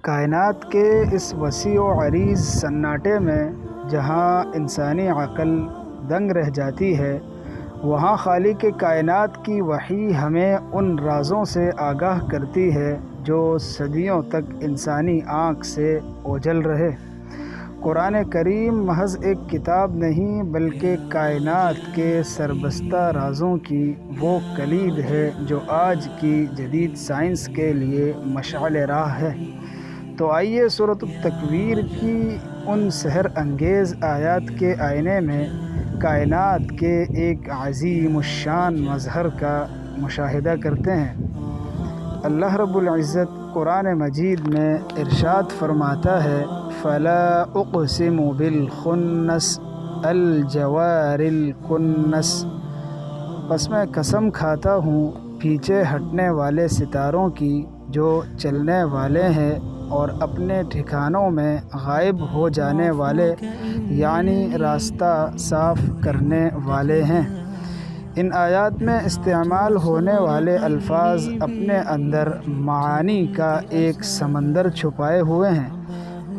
کائنات کے اس وسیع و عریض سناٹے میں جہاں انسانی عقل دنگ رہ جاتی ہے، وہاں خالق کائنات کی وحی ہمیں ان رازوں سے آگاہ کرتی ہے جو صدیوں تک انسانی آنکھ سے اوجھل رہے۔ قرآن کریم محض ایک کتاب نہیں بلکہ کائنات کے سربستہ رازوں کی وہ کلید ہے جو آج کی جدید سائنس کے لیے مشعل راہ ہے۔ تو آئیے سورۃ التکویر کی ان سحر انگیز آیات کے آئینے میں کائنات کے ایک عظیم الشان مظہر کا مشاہدہ کرتے ہیں۔ اللہ رب العزت قرآن مجید میں ارشاد فرماتا ہے، فَلَا أُقْسِمُ بِالْخُنَّسِ الْجَوَارِ الْكُنَّسِ، پس میں قسم کھاتا ہوں پیچھے ہٹنے والے ستاروں کی جو چلنے والے ہیں اور اپنے ٹھکانوں میں غائب ہو جانے والے، یعنی راستہ صاف کرنے والے ہیں۔ ان آیات میں استعمال ہونے والے الفاظ اپنے اندر معانی کا ایک سمندر چھپائے ہوئے ہیں۔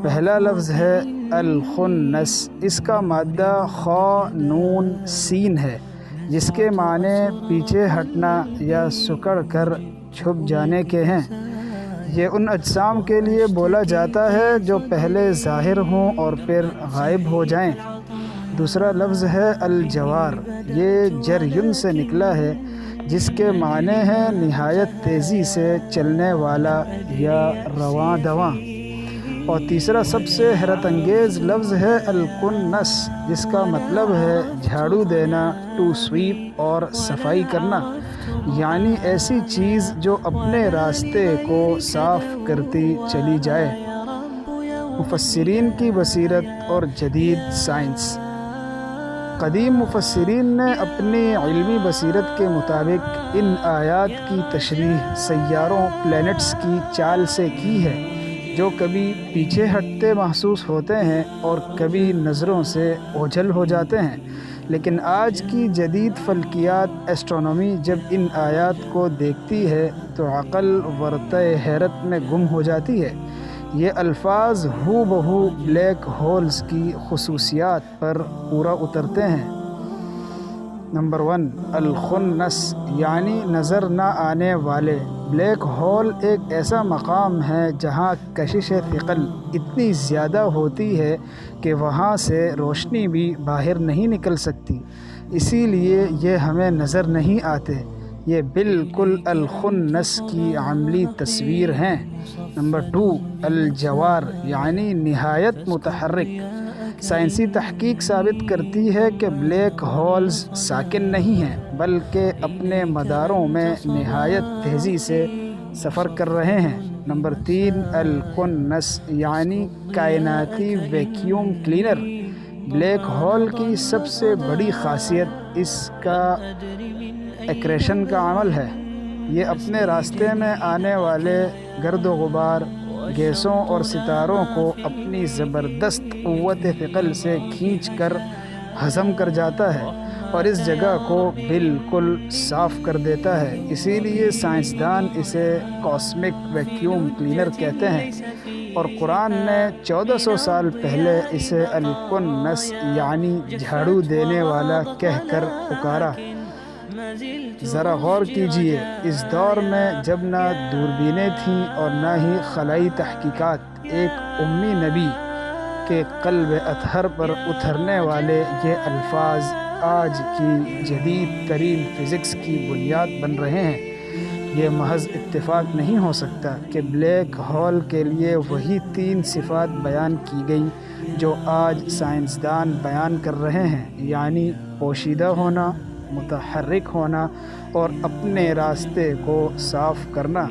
پہلا لفظ ہے الخنس، اس کا مادہ خاء نون سین ہے، جس کے معنی پیچھے ہٹنا یا سکڑ کر چھپ جانے کے ہیں۔ یہ ان اجسام کے لیے بولا جاتا ہے جو پہلے ظاہر ہوں اور پھر غائب ہو جائیں۔ دوسرا لفظ ہے الجوار، یہ جریون سے نکلا ہے، جس کے معنی ہے نہایت تیزی سے چلنے والا یا رواں دواں۔ اور تیسرا سب سے حیرت انگیز لفظ ہے الکنس، جس کا مطلب ہے جھاڑو دینا، ٹو سویپ اور صفائی کرنا، یعنی ایسی چیز جو اپنے راستے کو صاف کرتی چلی جائے۔ مفسرین کی بصیرت اور جدید سائنس۔ قدیم مفسرین نے اپنی علمی بصیرت کے مطابق ان آیات کی تشریح سیاروں پلینٹس کی چال سے کی ہے، جو کبھی پیچھے ہٹتے محسوس ہوتے ہیں اور کبھی نظروں سے اوجھل ہو جاتے ہیں۔ لیکن آج کی جدید فلکیات ایسٹرونومی جب ان آیات کو دیکھتی ہے تو عقل ورطۂ حیرت میں گم ہو جاتی ہے۔ یہ الفاظ ہو بہو بلیک ہولز کی خصوصیات پر پورا اترتے ہیں۔ نمبر 1، الخنس یعنی نظر نہ آنے والے۔ بلیک ہول ایک ایسا مقام ہے جہاں کشش ثقل اتنی زیادہ ہوتی ہے کہ وہاں سے روشنی بھی باہر نہیں نکل سکتی، اسی لیے یہ ہمیں نظر نہیں آتے۔ یہ بالکل الخنس کی عملی تصویر ہیں۔ نمبر 2، الجوار یعنی نہایت متحرک۔ سائنسی تحقیق ثابت کرتی ہے کہ بلیک ہولز ساکن نہیں ہیں بلکہ اپنے مداروں میں نہایت تیزی سے سفر کر رہے ہیں۔ نمبر 3، الکنس یعنی کائناتی ویکیوم کلینر۔ بلیک ہول کی سب سے بڑی خاصیت اس کا ایکریشن کا عمل ہے۔ یہ اپنے راستے میں آنے والے گرد و غبار، گیسوں اور ستاروں کو اپنی زبردست قوت ثقل سے کھینچ کر ہضم کر جاتا ہے اور اس جگہ کو بالکل صاف کر دیتا ہے۔ اسی لیے سائنسدان اسے کاسمک ویکیوم کلینر کہتے ہیں، اور قرآن نے 1400 سال پہلے اسے الکنس یعنی جھاڑو دینے والا کہہ کر پکارا۔ ذرا غور کیجئے، اس دور میں جب نہ دوربینیں تھیں اور نہ ہی خلائی تحقیقات، ایک امی نبی کے قلب اطہر پر اترنے والے یہ الفاظ آج کی جدید ترین فزکس کی بنیاد بن رہے ہیں۔ یہ محض اتفاق نہیں ہو سکتا کہ بلیک ہول کے لیے وہی 3 صفات بیان کی گئی جو آج سائنسدان بیان کر رہے ہیں، یعنی پوشیدہ ہونا، متحرک ہونا اور اپنے راستے کو صاف کرنا۔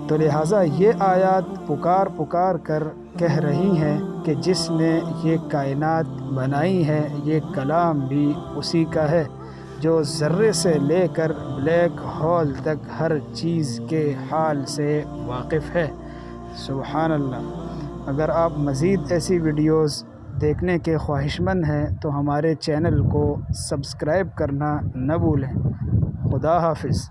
تو لہٰذا یہ آیات پکار کر کہہ رہی ہیں کہ جس نے یہ کائنات بنائی ہے، یہ کلام بھی اسی کا ہے جو ذرے سے لے کر بلیک ہول تک ہر چیز کے حال سے واقف ہے۔ سبحان اللہ۔ اگر آپ مزید ایسی ویڈیوز دیکھنے کے خواہشمند ہیں تو ہمارے چینل کو سبسکرائب کرنا نہ بھولیں۔ خدا حافظ۔